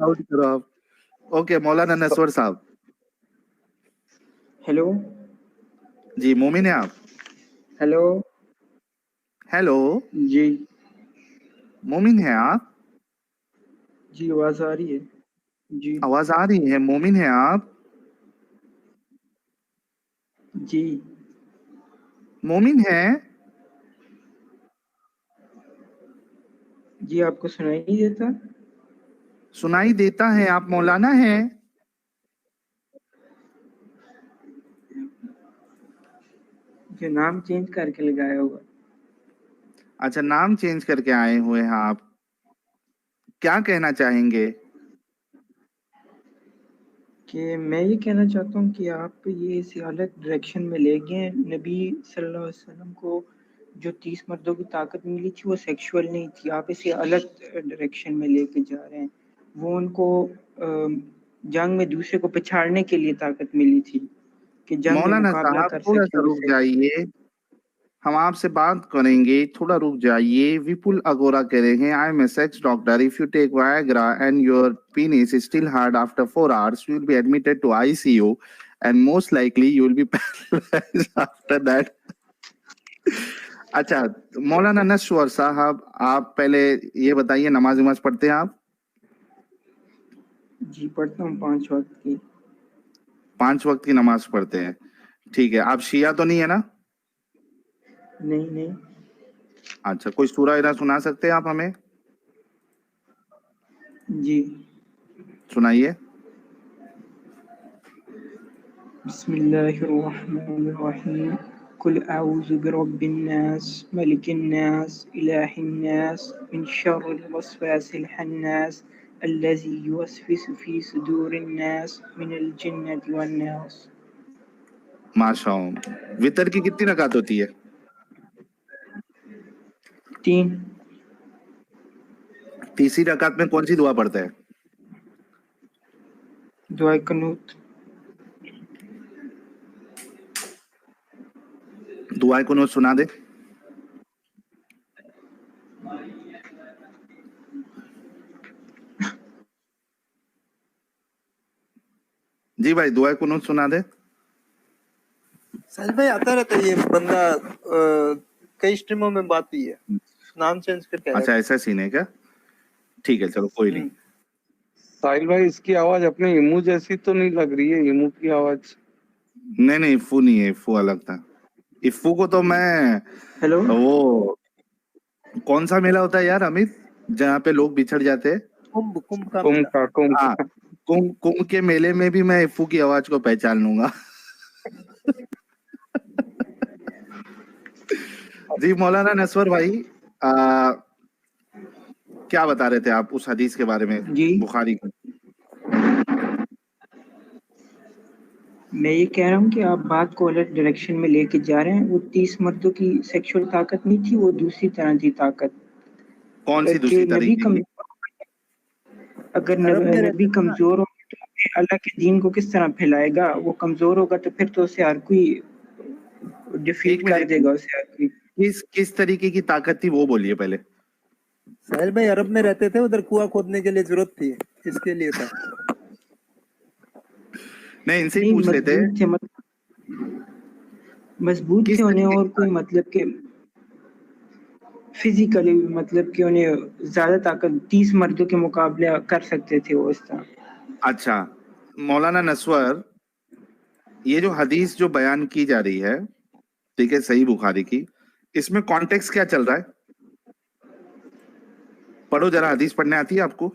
Out करो आप. Okay मौलाना नसवर साहब. हेलो जी मोमिन है आप. हेलो हेलो जी मोमिन है आप. जी आवाज़ आ रही है जी आवाज आ रही है. मोमिन है आप. जी मोमिन है. जी आपको सुनाई नहीं देता? सुनाई देता है. आप मौलाना हैं. जो नाम चेंज करके लगाया होगा. अच्छा नाम चेंज करके आए हुए हैं आप. क्या कहना चाहेंगे. कि मैं ये कहना चाहता हूँ कि आप ये इसे अलग डायरेक्शन में ले गए. नबी सल्लल्लाहु अलैहि वसल्लम को जो 30 मर्दों की ताकत मिली थी वो सेक्सुअल नहीं थी. आप इसे अलग डायरेक्शन में लेके जा रहे हैं. वो उनको जंग में दूसरे को पछाड़ने के लिए ताकत मिली थी कि जंग में मौलाना मुकाबला साहब कर थोड़ा सके सा रुक उससे. जाइए. हम आपसे बात करेंगे. थोड़ा रुक जाइए. विपुल अगोरा कह रहे हैं I am a sex doctor. If you take Viagra and your penis is still hard after 4 hours, you will be admitted to ICU and most likely you will be paralyzed after that. अच्छा मौलाना नस्वर साहब आप पहले ये बताइए नमाज वमाज पढ़ते हैं आप. जी पढ़ता हूँ 5 वक्त की. 5 वक्त की नमाज पढ़ते हैं. ठीक है. आप शिया तो नहीं है ना. नहीं नहीं अच्छा कोई सूरा इरा सुना सकते हैं आप हमें. जी सुनाइए. बिस्मिल्लाहिर्रहमानिर्रहीम. कुल अऊज़ु बिरब्बिन नास मलिकिन नास इलाहिन नास मिन शर्रिल वस्वासिल खन्नास अल्लज़ी युवस्विसु फी सुदूरिन नास मिनल जिन्नति वन नास. माशाअल्लाह. वितर की कितनी रकात होती है. 3. तीसरी रकात में कौन सी दुआ पढ़ते हैं. दुआ कनूत. दुआ कुनूत सुना दे. जी भाई दुआ कुनूत सुना दे. साहिल भाई आता रहता है ये बंदा कई स्ट्रीमों में बात हुई है. नाम चेंज करके आया. अच्छा ऐसा सीन है क्या. ठीक है चलो कोई नहीं. साहिल भाई इसकी आवाज अपने इमू जैसी तो नहीं लग रही है. इमू की आवाज. नहीं नहीं इफ्फू नहीं है. इफ्फू अलग था. इफ्फू को तो मैं हेलो वो कौन सा मेला होता है यार अमित जहाँ पे लोग बिछड़ जाते हैं. कुंभ कुंभ का कुंभ मेला. का कुंभ हाँ का. कुंभ के मेले में भी मैं इफ्फू की आवाज को पहचान लूंगा. जी मौलाना नसवर भाई क्या बता रहे थे आप उस हदीस के बारे में जी बुखारी की. मैं ये कह रहा हूँ कि आप बात को अलग डायरेक्शन में लेके जा रहे हैं. वो 30 मर्दों की सेक्सुअल ताकत नहीं थी. वो दूसरी तरह की ताकत. कौन सी कि दूसरी नबी तरीके कम की. अगर अरब में रहते नबी थे ना. कमजोर हो तो फिर अल्लाह के दीन को किस तरह फैलाएगा. वो कमजोर होगा तो फिर तो उसे हर कोई डिफीट एक कर मिनट देगा. उसे हर कोई. किस तरीके की ताकत थी वो बोलिए पहले. साहिल भाई अरब में रहते थे. उधर कुआं खोदने के लिए जरूरत थी. इसके लिए था. नहीं इनसे ही नहीं पूछ लेते हैं. मजबूत किस थे उन्हें. तरीके और कोई मतलब के फिजिकली मतलब कि उन्हें ज्यादा ताकत 30 मर्दों के मुकाबले कर सकते थे वो इस तरह. अच्छा मौलाना नसवर ये जो हदीस जो बयान की जा रही है ठीक है सही बुखारी की इसमें कॉन्टेक्स्ट क्या चल रहा है. पढ़ो जरा. हदीस पढ़ने आती है आपको.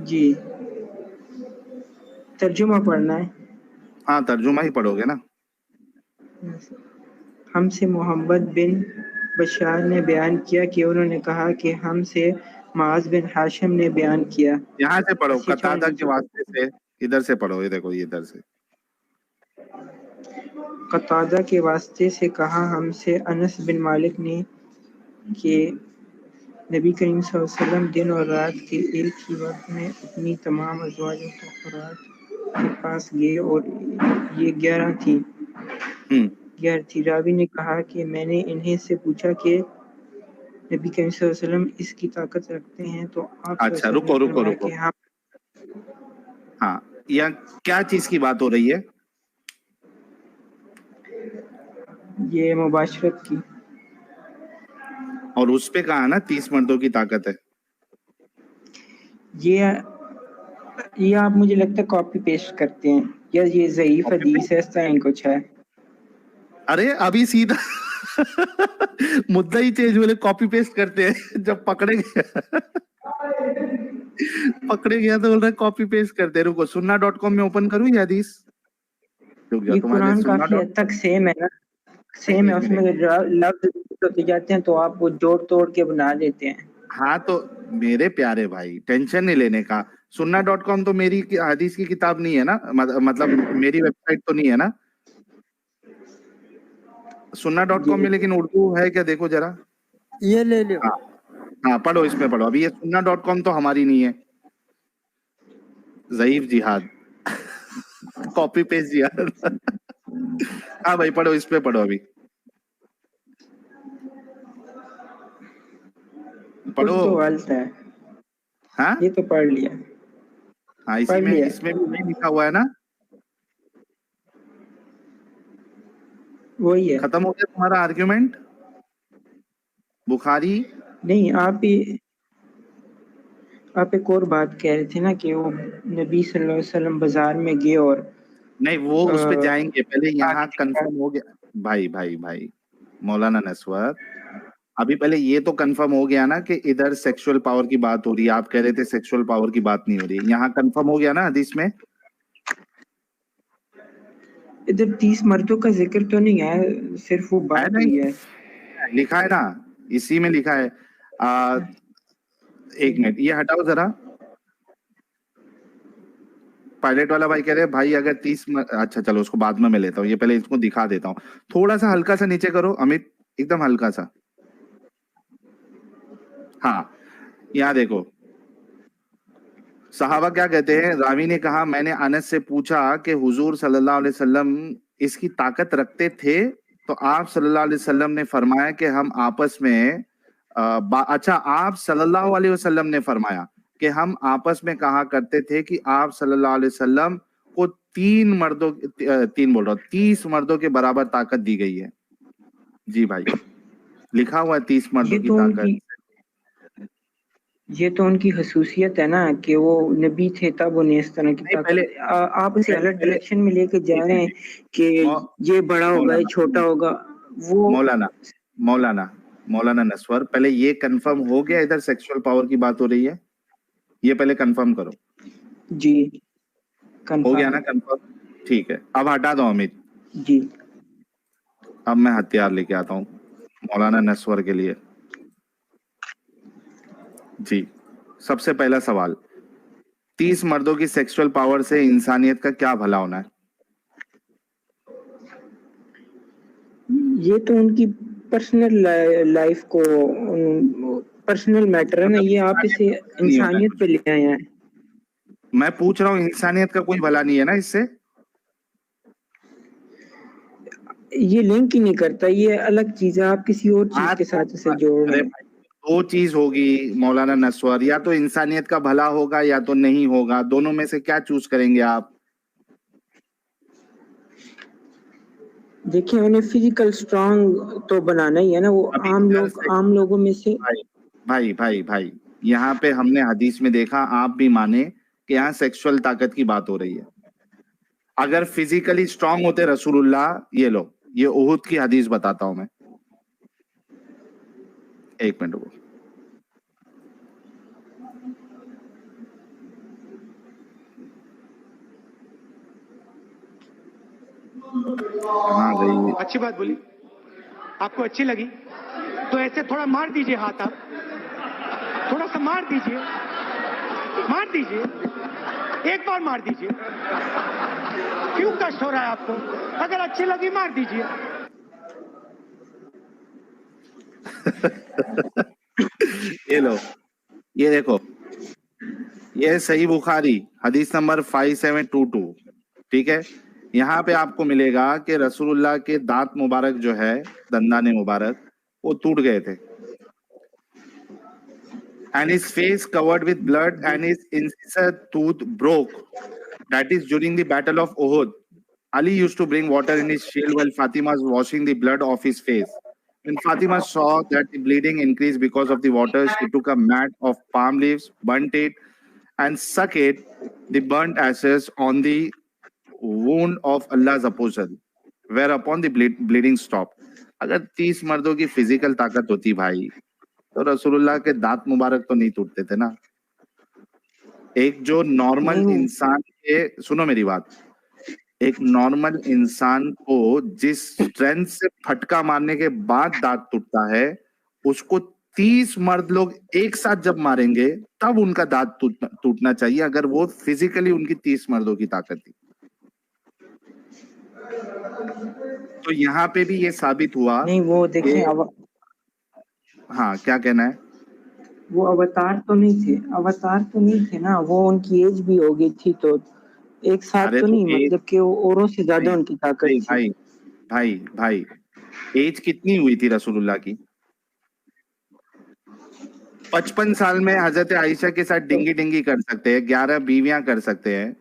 जी तर्जुमा पढ़ना है. हाँ तर्जुमा ही पढ़ोगे ना. हमसे मोहम्मद बिन बशार ने बयान किया कि उन्होंने कहा कि हमसे माज बिन हाशिम ने बयान किया. यहाँ से पढ़ो 80-54 कतादा के नीचे. वास्ते से. इधर से पढ़ो. ये देखो ये इधर से. कतादा के वास्ते से कहा हमसे अनस बिन मालिक ने कि नबी करीम सल्लल्लाहु अलैहि वसल्लम दिन और रात के एक ही वक्त में अपनी तमाम अज़वाज के पास गए और ये 11 थी. रावी ने कहा कि मैंने इन्हें से पूछा कि نبی کریم صلی اللہ علیہ وسلم اس کی طاقت رکھتے ہیں تو آپ اچھا رکو رکو رکو، ہاں یا کیا چیز کی بات ہو رہی ہے؟ یہ مباشرت کی، اور اس پہ کہا نا 30 مردوں کی طاقت ہے. یہ آپ مجھے لگتا ہے کاپی پیسٹ کرتے ہیں یا یہ ضعیف حدیث ہے، اس طرح ہی کچھ ہے. ارے ابھی سیدھا مدعا ہی چینج ہوئے، کاپی پیسٹ کرتے ہیں. جب پکڑے گیا تو بول رہا ہے کاپی پیسٹ کرتے ہیں. رکو sunna.com میں اوپن کروں یہ حدیث؟ رک جا یہ تمہارے قرآن sunna کافی حد تک سیم ہے نا، سیم ہے، اس میں لفظ ہوتے جاتے ہیں تو آپ وہ جوڑ توڑ کے بنا دیتے ہیں. ہاں تو میرے پیارے بھائی ٹینشن نہیں لینے کا. sunna.com تو میری حدیث کی کتاب نہیں ہے نا، مطلب میری ویب سائٹ تو نہیں ہے نا sunna.com میں. لیکن اردو ہے کیا؟ دیکھو ذرا. یہ لے لو. ہاں پڑھو، اس میں پڑھو. ابھی یہ sunna.com تو ہماری نہیں ہے. ضعیف جہاد کاپی پیسٹ جہاد. ہاں بھائی پڑھو، اس پہ پڑھو ابھی پڑھو. کچھ تو غلط ہے. ہاں یہ تو پڑھ لیا. ہاں پڑھ لیا. اس میں بھی وہی لکھا ہوا ہے نا. وہی ہے. ختم ہو گیا تمہارا آرگیومنٹ بخاری؟ نہیں، آپ ایک اور بات کہہ رہے تھے نا کہ وہ نبی صلی اللہ علیہ وسلم بازار میں گئے اور نہیں وہ اس پہ جائیں گے، پہلے یہاں کنفرم ہو گیا. بھائی مولانا نسوت، ابھی پہلے یہ تو کنفرم ہو گیا نا کہ ادھر سیکشل پاور کی بات ہو رہی ہے. آپ کہہ رہے تھے سیکشل پاور کی بات نہیں ہو رہی. یہاں کنفرم ہو گیا نا حدیث میں. ادھر 30 مردوں کا ذکر تو نہیں ہے، صرف وہ بات ہوئی ہے. لکھا ہے نا، اسی میں لکھا ہے. ایک منٹ یہ ہٹاؤ ذرا. پائلٹ والا بھائی کہہ رہے بھائی اگر 30 اچھا چلو اس کو بعد میں لیتا ہوں، یہ پہلے اس کو دکھا دیتا ہوں. تھوڑا سا ہلکا سا نیچے کرو امیت، ایک دم ہلکا سا. ہاں یہاں دیکھو صحابہ کیا کہتے ہیں. راوی نے کہا میں نے انس سے پوچھا کہ حضور صلی اللہ علیہ وسلم اس کی طاقت رکھتے تھے تو آپ صلی اللہ علیہ وسلم نے فرمایا کہ ہم آپس میں اچھا آپ صلی اللہ علیہ وسلم نے فرمایا کہ ہم آپس میں کہا کرتے تھے کہ آپ صلی اللہ علیہ وسلم کو 30 مردوں کے برابر طاقت دی گئی ہے. جی بھائی لکھا ہوا ہے 30 مردوں کی طاقت. یہ تو ان کی خصوصیت ہے نا کہ وہ نبی تھے تب انہیں اس طرح کی طاقت. آپ اسے الگ ڈائریکشن میں لے کے جا رہے ہیں کہ یہ بڑا ہوگا یہ چھوٹا ہوگا. وہ مولانا نسور پہلے یہ کنفرم ہو گیا ادھر سیکسول پاور کی بات ہو رہی ہے؟ یہ پہلے کنفرم کرو. جی ہو گیا نا کنفرم؟ ٹھیک ہے اب ہٹا دو امت. جی اب میں ہتھیار لے کے آتا ہوں مولانا نسور کے لیے. جی سب سے پہلا سوال، 30 مردوں کی سیکسول پاور سے انسانیت کا کیا بھلا ہونا ہے؟ یہ تو ان کی پرسنل لائف کو پرسنل میٹر ہے نا. یہ آپ اسے انسانیت پہ لے آئے ہیں. میں پوچھ رہا ہوں انسانیت کا کوئی بھلا نہیں ہے نا اس سے؟ یہ لنک ہی نہیں کرتا، یہ الگ چیز ہے. آپ کسی اور چیز کے ساتھ اسے جوڑ رہے ہیں. دو چیز ہوگی مولانا نسوار، یا تو انسانیت کا بھلا ہوگا یا تو نہیں ہوگا. دونوں میں سے کیا چوز کریں گے آپ؟ دیکھیں انہیں فزیکل سٹرونگ تو بنانا ہی ہے نا. وہ عام لوگوں میں سے. بھائی یہاں پہ ہم نے حدیث میں دیکھا، آپ بھی مانے کہ یہاں سیکشل طاقت کی بات ہو رہی ہے. اگر فزیکلی سٹرونگ ہوتے رسول اللہ، یہ لو یہ احد کی حدیث بتاتا ہوں میں. ایک منٹ رکو. کہاں گئی؟ اچھی بات بولی، آپ کو اچھی لگی تو ایسے تھوڑا مار دیجئے ہاتھ. آپ تھوڑا سا مار دیجئے، ایک بار مار دیجئے. کیوں کشٹ ہو رہا ہے آپ کو؟ اگر اچھی لگی مار دیجئے. یہ لو یہ دیکھو، یہ صحیح بخاری حدیث نمبر 5722. ٹھیک ہے، یہاں پہ آپ کو ملے گا کہ رسول اللہ کے دانت مبارک جو ہے، دندان مبارک وہ ٹوٹ گئے تھے. and his face covered with blood and his incisor tooth broke. That is during the Battle of Uhud. Ali used to bring water in his shield while Fatima was washing the blood off his face. When Fatima saw that the bleeding increased because of the water, she took a mat of palm leaves, burnt it, and sucked the burnt ashes on the wound of Allah's apostle, whereupon the bleeding stopped. अगर 30 मर्दों की physical ताकत होती भाई, तो रसूलुल्लाह के दांत मुबारक तो नहीं टूटते थे ना. एक जो नॉर्मल इंसान के, सुनो मेरी बात, एक नॉर्मल इंसान को जिस स्ट्रेंथ से फटका मारने के बाद दांत टूटता है, उसको 30 मर्द लोग एक साथ जब मारेंगे तब उनका दांत टूटना चाहिए, अगर वो फिजिकली उनकी 30 मर्दों की ताकत थी. तो यहाँ पे भी ये साबित हुआ. नहीं वो देखिए हाँ, क्या कहना है? वो अवतार तो नहीं थे ना, वो उनकी एज भी हो गई थी, तो एक साथ तो नहीं, मतलब कि औरों से ज्यादा उनकी ताकत थी. भाई एज कितनी हुई थी रसूलुल्लाह की? 55 साल में हजरत आयशा के साथ डिंगी कर सकते हैं, 11 बीवियां कर सकते हैं,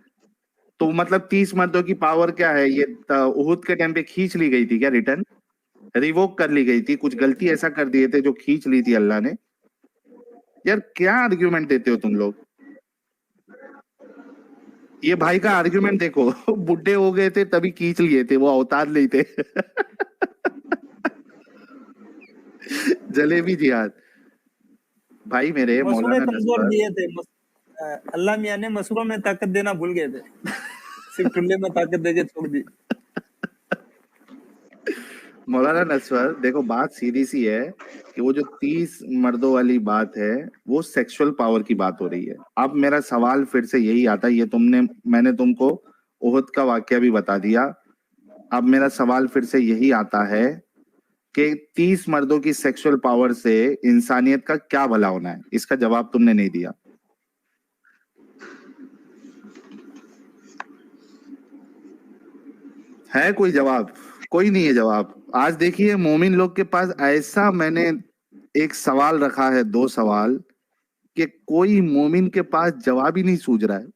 तो मतलब 30 मर्दों की पावर क्या है? ये उहुद के टाइम पे खींच ली गई थी क्या? रिटर्न रिवोक कर ली गई थी? कुछ गलती ऐसा कर दिए थे जो खींच ली थी अल्लाह ने? यार क्या आर्ग्यूमेंट देते हो तुम लोग? ये भाई का आर्ग्यूमेंट देखो, बुढ़े हो गए थे तभी खींच लिए थे, वो अवतार नहीं थे. जलेबी जिहाद भाई मेरे मौलाना कमजोर दिए थे, अल्लाह मियां ने मसूरों में ताकत देना भूल गए थे, सिर्फ टुल्ले में ताकत देके छोड़ दी. मौलाना नस्वर देखो, बात सीधी सी है कि वो जो 30 मर्दों वाली बात है वो सेक्सुअल पावर की बात हो रही है. अब मेरा सवाल फिर से यही आता है, ये मैंने तुमको उहुद का वाकया भी बता दिया, अब मेरा सवाल फिर से यही आता है कि 30 मर्दों की सेक्सुअल पावर से इंसानियत का क्या भला होना है? इसका जवाब तुमने नहीं दिया. है कोई जवाब? कोई नहीं है जवाब. आज देखिए मोमिन लोग के पास ऐसा, मैंने एक सवाल रखा है, 2 सवाल, कि कोई मोमिन के पास जवाब ही नहीं सूझ रहा है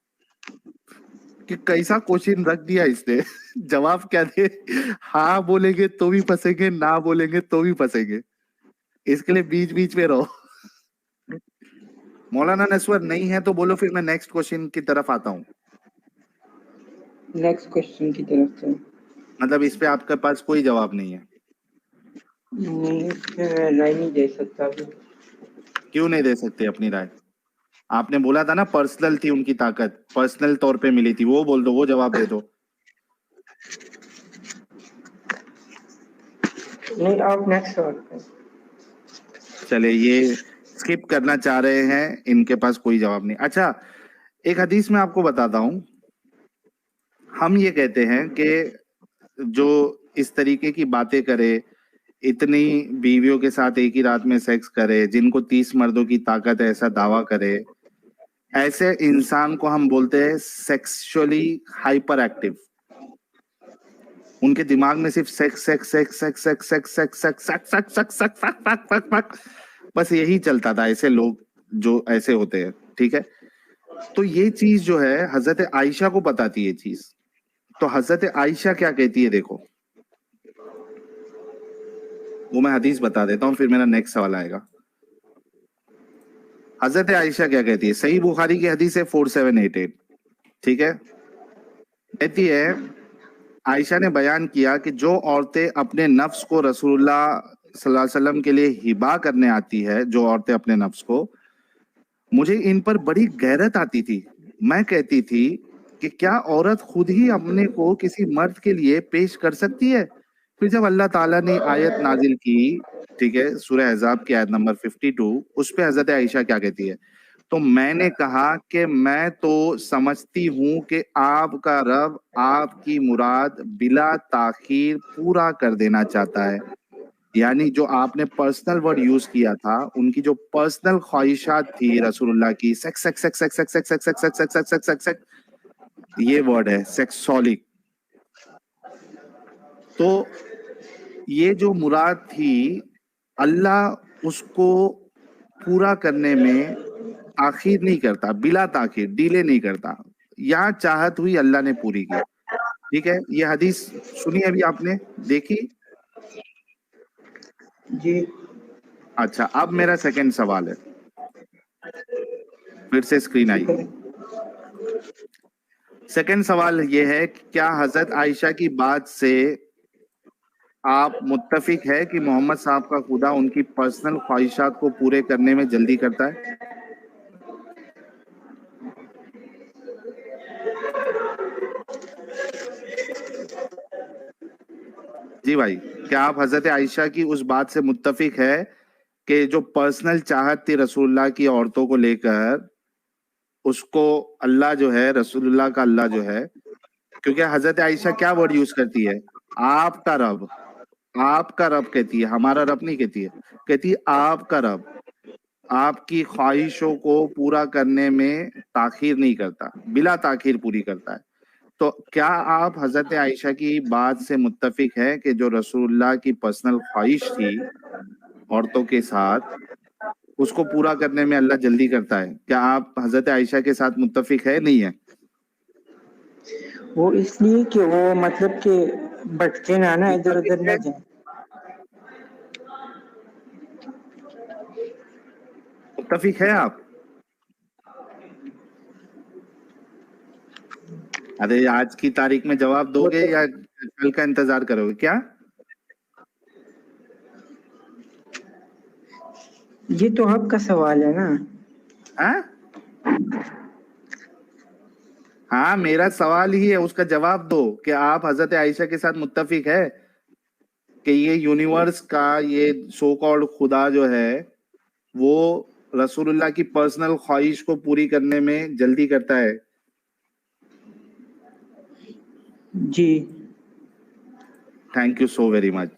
कि कैसा क्वेश्चन रख दिया इसने. जवाब क्या दे? हाँ बोलेंगे तो भी फंसेंगे, ना बोलेंगे तो भी फंसेंगे. इसके लिए बीच बीच में रहो. मौलाना नस्वर नहीं है तो बोलो, फिर मैं नेक्स्ट क्वेश्चन की तरफ आता हूँ. नेक्स्ट क्वेश्चन की तरफ से मतलब इस पे आपके पास कोई जवाब नहीं है? नहीं, राय नहीं दे सकता. क्यों नहीं दे सकते अपनी राय? आपने बोला था ना पर्सनल थी उनकी ताकत, पर्सनल तौर पे मिली थी, वो बोल दो, वो जवाब दे दो. नहीं, आप नेक्स्ट सवाल. चले, ये स्किप करना चाह रहे हैं, इनके पास कोई जवाब नहीं. अच्छा, एक हदीस में आपको बताता हूं. हम ये कहते हैं कि जो इस तरीके की बातें करे, इतनी बीवियों के साथ एक ही रात में सेक्स करे, जिनको 30 मर्दों की ताकत है, ऐसा दावा करे, ऐसे इंसान को हम बोलते हैं सेक्सुअली हाइपर एक्टिव. उनके दिमाग में सिर्फ sex sex sex sex sex sex sex sex sex sex sex बस यही चलता था. ऐसे लोग जो ऐसे होते हैं, ठीक है. तो ये चीज जो है हजरत आयशा को बताती है ये चीज. तो हजरत आयशा क्या कहती है देखो, वो मैं हदीस बता देता हूँ, फिर मेरा नेक्स्ट सवाल आएगा. हजरत आयशा क्या कहती है? सही बुखारी की हदीस है 4788, ठीक है. कहती है, आयशा ने बयान किया कि जो औरतें अपने नफ्स को रसूलुल्लाह सल्लल्लाहु अलैहि वसल्लम के लिए हिबा करने आती है, जो औरतें अपने नफ्स को, मुझे इन पर बड़ी गैरत आती थी. मैं कहती थी कि क्या औरत खुद ही अपने को किसी मर्द के लिए पेश कर सकती है? फिर जब अल्लाह ताला ने आयत नाजिल की, ठीक है, सूरह अहज़ाब की आयत नंबर 52, उस पे हजरत आयशा क्या कहती है? तो मैंने कहा कि मैं तो समझती हूँ कि आपका रब आपकी मुराद बिला ताखीर पूरा कर देना चाहता है. यानी जो आपने पर्सनल वर्ड यूज किया था, उनकी जो पर्सनल ख्वाहिशात थी रसूलुल्लाह की, sex sex sex sex sex sex sex sex sex sex sex sex sex, ये वर्ड है सेक्सोलिक. तो ये जो मुराद थी, अल्लाह उसको पूरा करने में تاخیر نہیں کرتا, بلا تاخیر, ڈیلے نہیں کرتا. یہاں چاہت ہوئی اللہ نے پوری کی. ٹھیک ہے, یہ حدیث سنی ابھی آپ نے, دیکھی؟ جی اچھا, اب میرا سیکنڈ سوال ہے, پھر سے اسکرین آئی. سیکنڈ سوال یہ ہے کہ کیا حضرت عائشہ کی بات سے آپ متفق ہے کہ محمد صاحب کا خدا ان کی پرسنل خواہشات کو پورے کرنے میں جلدی کرتا ہے؟ جی بھائی, کیا آپ حضرت عائشہ کی اس بات سے متفق ہے کہ جو پرسنل چاہت تھی رسول اللہ کی عورتوں کو لے کر, اس کو اللہ جو ہے, رسول اللہ کا اللہ جو ہے, کیونکہ حضرت عائشہ کیا ورڈ یوز کرتی ہے, آپ کا رب, آپ کا رب کہتی ہے, ہمارا رب نہیں کہتی ہے, کہتی ہے آپ کا رب آپ کی خواہشوں کو پورا کرنے میں تاخیر نہیں کرتا, بلا تاخیر پوری کرتا ہے. تو کیا آپ حضرت عائشہ کی بات سے متفق ہے کہ جو رسول اللہ کی پرسنل خواہش تھی عورتوں کے ساتھ, اس کو پورا کرنے میں اللہ جلدی کرتا ہے؟ کیا آپ حضرت عائشہ کے ساتھ متفق ہے, نہیں ہے؟ وہ اس لیے کہ وہ مطلب کہ بھٹکے نہ ادھر ادھر نہ جائیں. متفق ہے آپ؟ ارے آج کی تاریخ میں جواب دو گے یا کل کا انتظار کرو گے کیا؟ یہ تو آپ کا سوال ہے نا. ہاں, میرا سوال ہی ہے, اس کا جواب دو کہ آپ حضرت عائشہ کے ساتھ متفق ہے کہ یہ یونیورس کا یہ سو کالڈ خدا جو ہے وہ رسول اللہ کی پرسنل خواہش کو پوری کرنے میں جلدی کرتا ہے؟ جی. Thank you so very much,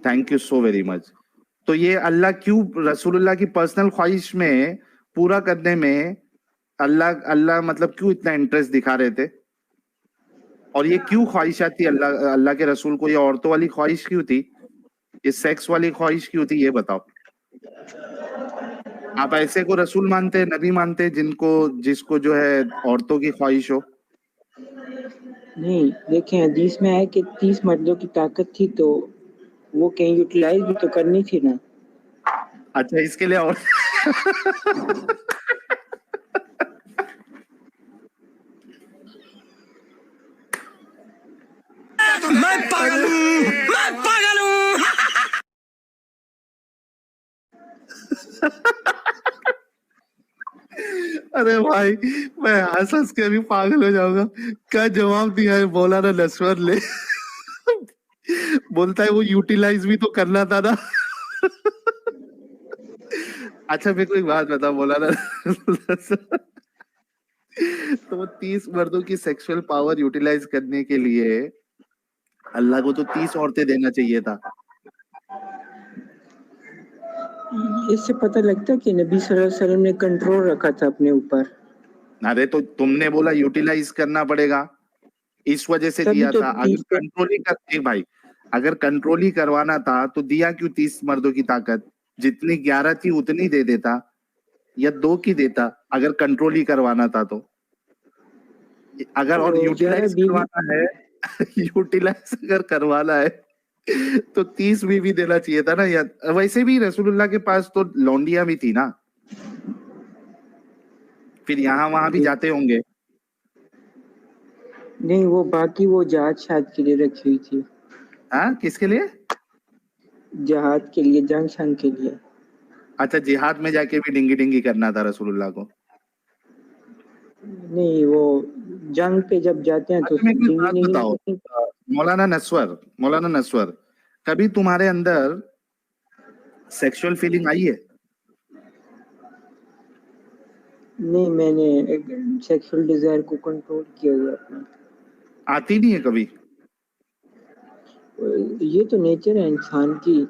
thank you so very much. تو یہ اللہ کیوں رسول اللہ کی پرسنل خواہش میں پورا کرنے میں اللہ مطلب کیوں اتنا انٹرسٹ دکھا رہے تھے, اور یہ کیوں خواہشات تھی اللہ کے رسول کو, یہ عورتوں والی خواہش کیوں تھی, یہ سیکس والی خواہش کیوں تھی, یہ بتاؤ. آپ ایسے کو رسول مانتے, نبی مانتے جس کو جو ہے عورتوں کی خواہش ہو؟ نہیں, دیکھیں حدیث میں ہے کہ 30 مردوں کی طاقت تھی تو وہ کہیں یوٹیلائز بھی تو کرنی تھی نا. اچھا, اس کے لیے اور میں پاگل ہوں. ارے بھائی, میں ہنس ہنس کے ابھی پاگل ہو جاؤں گا. کیا جواب دیا ہے مولانا نسور نے, بولتا ہے وہ یوٹیلائز بھی تو کرنا تھا نا. اچھا میرے کو ایک بات بتا مولانا, تو وہ 30 مردوں کی سیکسول پاور یوٹیلائز کرنے کے لیے اللہ کو تو 30 عورتیں دینا چاہیے تھا. اس سے پتہ لگتا ہے کہ نبی صلی اللہ علیہ وسلم نے کنٹرول رکھا تھا اپنے اوپر. ارے تو تم نے بولا یوٹیلائز کرنا پڑے گا, اس وجہ سے تبھی دیا تو تھا. اگر کنٹرول ہی بھائی, اگر کنٹرول ہی کروانا تھا تو دیا کیوں 30 مردوں کی طاقت؟ جتنی 11 تھی اتنی دے دیتا, یا 2 کی دیتا اگر کنٹرول ہی کروانا تھا تو. اگر اور یوٹیلائز کروانا ہے, یوٹیلائز اگر کروانا ہے تو 30 بھی دینا چاہیے تھا نا. یا ویسے بھی رسول اللہ کے پاس تو لونڈیاں بھی تھی نا, پھر یہاں وہاں بھی جاتے ہوں گے. نہیں, وہ باقی وہ جہاد شاد کے لیے رکھی ہوئی تھی. ہاں, کس کے لیے؟ جہاد کے لیے, جنگ شنگ کے لیے. اچھا, جہاد میں جا کے بھی ڈنگی ڈنگی کرنا تھا رسول اللہ کو؟ نہیں, وہ جنگ پہ جب جاتے ہیں تو اچھا, میرے کو ایک بات بتاؤ نہیں. مولانا نسور, کبھی تمہارے اندر سیکشول فیلنگ آئی ہے؟ نہیں, میں نے سیکشل ڈیزائر کو کنٹرول کیا ہوا اپنا. آتی نہیں ہے کبھی؟ یہ تو نیچر ہے انسان کی,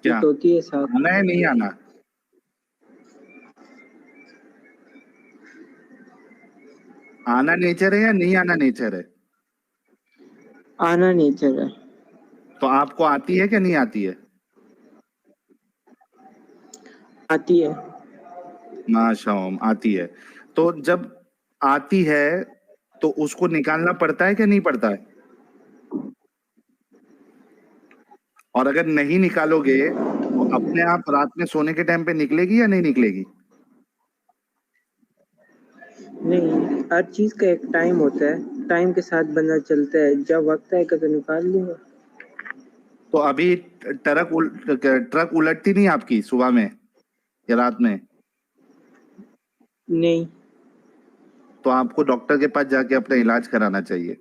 کیا ہوتی ہے ساتھ. آنا ہے نہیں آنا؟ آنا نیچر ہے یا نہیں آنا نیچر ہے؟ آنا نیچر ہے. تو آپ کو آتی ہے کہ نہیں آتی ہے؟ आती है। माशाअल्लाह आती है। तो जब आती है तो उसको निकालना पड़ता है कि नहीं पड़ता है? और अगर नहीं निकालोगे तो अपने आप रात में सोने के टाइम पे निकलेगी या नहीं निकलेगी? नहीं, हर चीज का एक टाइम होता है, टाइम के साथ बंदा चलता है, जब वक्त आएगा तो निकाल लूंगा। तो अभी ट्रक उलटती नहीं आपकी सुबह में या रात में? नहीं, तो आपको डॉक्टर के पास जाके अपना इलाज कराना चाहिए।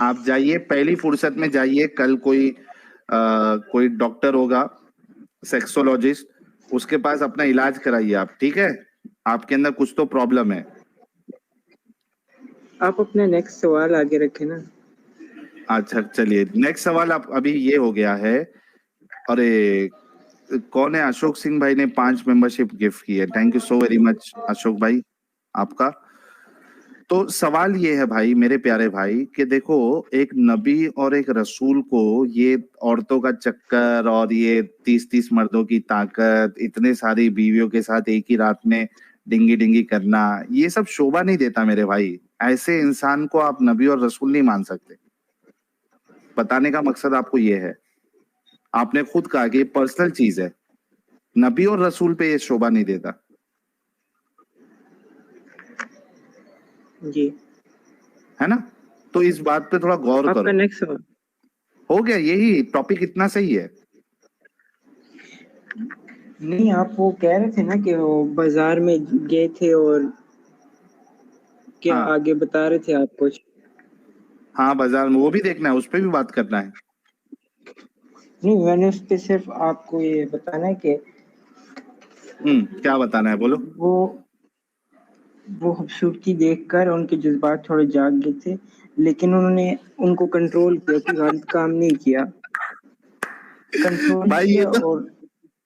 आप जाइए, पहली फुर्सत में जाइए, कल कोई डॉक्टर होगा, सेक्सोलॉजिस्ट, उसके पास अपना इलाज कराइए आप, ठीक है? आपके अंदर कुछ तो प्रॉब्लम है। आप अपना नेक्स्ट सवाल आगे रखें ना। अच्छा चलिए, नेक्स्ट सवाल आप अभी ये हो गया है। अरे कौन है? अशोक सिंह भाई ने 5 मेंबरशिप गिफ्ट की है। Thank you so very much Ashok भाई आपका। तो सवाल ये है भाई, मेरे प्यारे भाई, कि देखो एक नबी और एक रसूल को ये औरतों का चक्कर और ये 30-30 मर्दों की ताकत, इतने सारी बीवियों के साथ एक ही रात में डिंगी डिंगी करना, ये सब शोभा नहीं देता मेरे भाई। ऐसे इंसान को आप नबी और रसूल नहीं मान सकते। बताने का मकसद आपको ये है, आपने खुद कहा कि ये पर्सनल चीज है, नबी और रसूल पे ये शोभा नहीं देता, जी, है ना? तो इस बात पे थोड़ा गौर आपका करो। नेक्स्ट सवाल। हो गया, यही टॉपिक इतना सही है। नहीं, आप वो कह रहे थे ना कि वो बाजार में गए थे और क्या हाँ आगे बता रहे थे आप कुछ। हाँ, बाजार में वो भी देखना है, उस पर भी बात करना है। नहीं, मैंने उस पे सिर्फ आपको ये बताना है कि क्या बताना है, बोलो। वो खूबसूरती देखकर उनके जज्बात थोड़े जाग गए थे, लेकिन उन्होंने उनको कंट्रोल किया, कोई गलत काम नहीं किया, कंट्रोल भाई किया और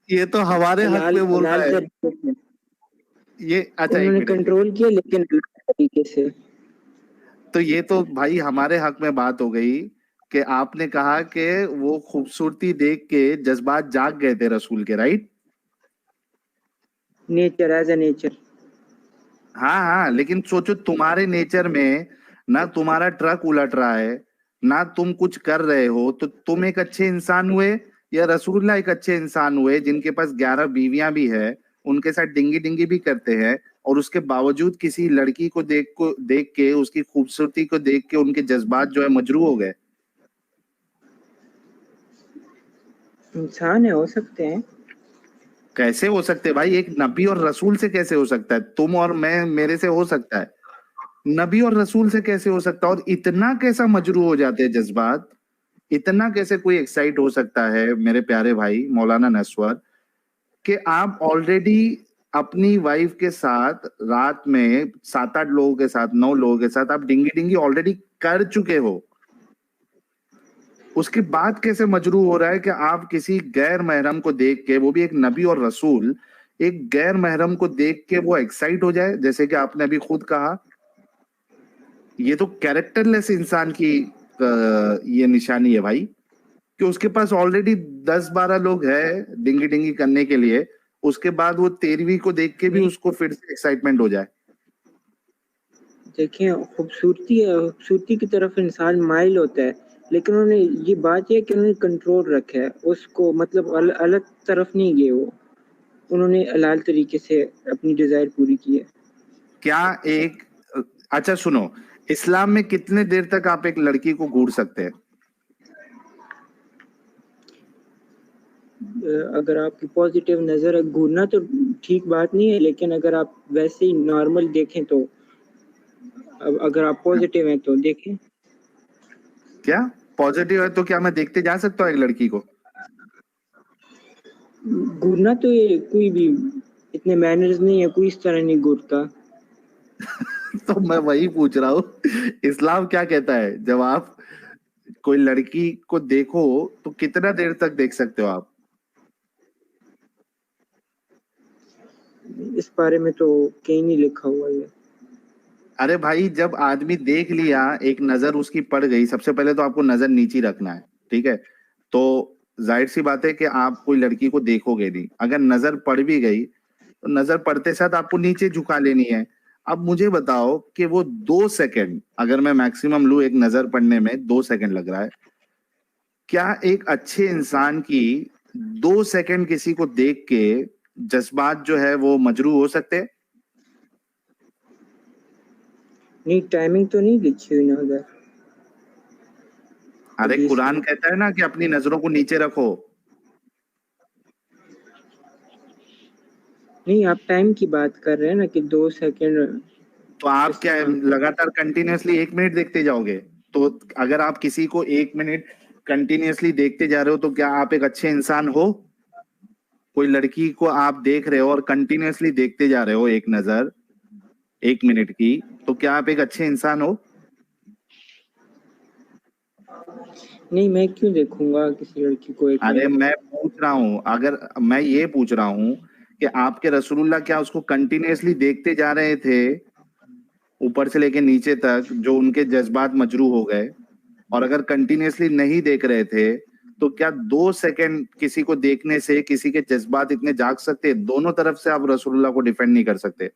ये तो हमारे हक हलाल में बोल रहा हलाल है तरीके से ये। अच्छा एक उन्होंने मिनट, कंट्रोल किया, लेकिन हलाल तरीके से। तो ये तो भाई हमारे हक में बात हो गई कि आपने कहा कि वो खूबसूरती देख के जज्बात जाग गए थे रसूल के, right? Nature, as a nature. हाँ हाँ, लेकिन सोचो तुम्हारे नेचर में ना तुम्हारा ट्रक उलट रहा है, ना तुम कुछ कर रहे हो, तो तुम एक अच्छे इंसान हुए या रसूलुल्लाह एक अच्छे इंसान हुए जिनके पास 11 बीवियां भी है, उनके साथ डिंगी डिंगी भी करते हैं, और उसके बावजूद किसी लड़की को देख के उसकी खूबसूरती को देख के उनके जज्बात जो है मजरू हो गए। इंसान है, हो सकते हैं। कैसे हो सकते भाई? एक नबी और रसूल से कैसे हो सकता है? तुम और मैं, मेरे से हो सकता है, नबी और रसूल से कैसे हो सकता है? और इतना कैसा मजरू हो जाते हैं जज्बात, इतना कैसे कोई एक्साइट हो सकता है मेरे प्यारे भाई मौलाना नस्वर, कि आप ऑलरेडी अपनी वाइफ के साथ रात में 7-8 लोगों के साथ, 9 लोगों के साथ आप डिंगी डिंगी ऑलरेडी कर चुके हो, उसके बाद कैसे मजरू हो रहा है कि आप किसी गैर महरम को देख के, वो भी एक नबी और रसूल, एक गैर महरम को देख के वो एक्साइट हो जाए? जैसे कि आपने अभी खुद कहा, ये तो कैरेक्टरलेस इंसान की ये निशानी है भाई, कि उसके पास ऑलरेडी 10-12 लोग हैं डिंगी डिंगी करने के लिए, उसके बाद वो 13वीं को देख के भी नहीं, उसको फिर से एक्साइटमेंट हो जाए। देखिए, खूबसूरती है, खूबसूरती की तरफ इंसान माइल होता है, लेकिन उन्होंने ये बात है कि उन्होंने कंट्रोल रखा है उसको, मतलब अलग तरफ नहीं गए वो, उन्होंने हलाल तरीके से अपनी डिजायर पूरी की है। क्या एक अच्छा सुनो, इस्लाम में कितने देर तक आप एक लड़की को घूर सकते हैं? अगर आपकी पॉजिटिव नजर है, घूरना तो ठीक बात नहीं है, लेकिन अगर आप वैसे ही नॉर्मल देखें तो, अगर आप पॉजिटिव हैं तो देखें। क्या पॉजिटिव है तो क्या मैं देखते जा सकता हूँ एक लड़की को? घूरना तो ये कोई भी इतने मैनर्स नहीं है, कोई इस तरह नहीं घूरता। तो मैं वही पूछ रहा हूँ, इस्लाम क्या कहता है? जब आप कोई लड़की को देखो तो कितना देर तक देख सकते हो आप? इस बारे में तो कहीं नहीं लिखा हुआ है। ارے بھائی جب آدمی دیکھ لیا ایک نظر اس کی پڑ گئی, سب سے پہلے تو آپ کو نظر نیچی رکھنا ہے, ٹھیک ہے؟ تو ظاہر سی بات ہے کہ آپ کوئی لڑکی کو دیکھو گے نہیں, اگر نظر پڑ بھی گئی تو نظر پڑتے ساتھ آپ کو نیچے جھکا لینی ہے. اب مجھے بتاؤ کہ وہ 2 سیکنڈ اگر میں میکسیمم لوں ایک نظر پڑنے میں 2 سیکنڈ لگ رہا ہے, کیا ایک اچھے انسان کی 2 سیکنڈ کسی کو دیکھ کے جذبات جو ہے وہ مجروح ہو سکتے؟ نہیں ٹائمنگ تو نہیں لکھی ہوئی نا ادھر. ارے حدیث قرآن میں کہتا ہے نا کہ اپنی نظروں کو نیچے رکھو. نہیں, آپ ٹائم کی بات کر رہے ہیں نا کہ 2 سیکنڈ. تو آپ کیا لگاتار کنٹینیوسلی 1 منٹ دیکھتے جاؤ گے؟ تو اگر آپ کسی کو 1 منٹ کنٹینیوسلی دیکھتے جا رہے ہو تو کیا آپ ایک اچھے انسان ہو؟ کوئی لڑکی کو آپ دیکھ رہے ہو اور کنٹینیوسلی دیکھتے جا رہے ہو ایک نظر 1 منٹ کی, تو کیا آپ ایک اچھے انسان ہو؟ نہیں, میں کیوں دیکھوں گا کسی لڑکی کو 1 ارے منٹ. میں پوچھ رہا ہوں, اگر میں یہ پوچھ رہا ہوں کہ آپ کے رسول اللہ کیا اس کو کنٹینیوسلی دیکھتے جا رہے تھے اوپر سے لے کے نیچے تک جو ان کے جذبات مجروح ہو گئے, اور اگر کنٹینیوسلی نہیں دیکھ رہے تھے تو کیا 2 سیکنڈ کسی کو دیکھنے سے کسی کے جذبات اتنے جاگ سکتے؟ دونوں طرف سے آپ رسول اللہ کو ڈیفینڈ نہیں کر سکتے.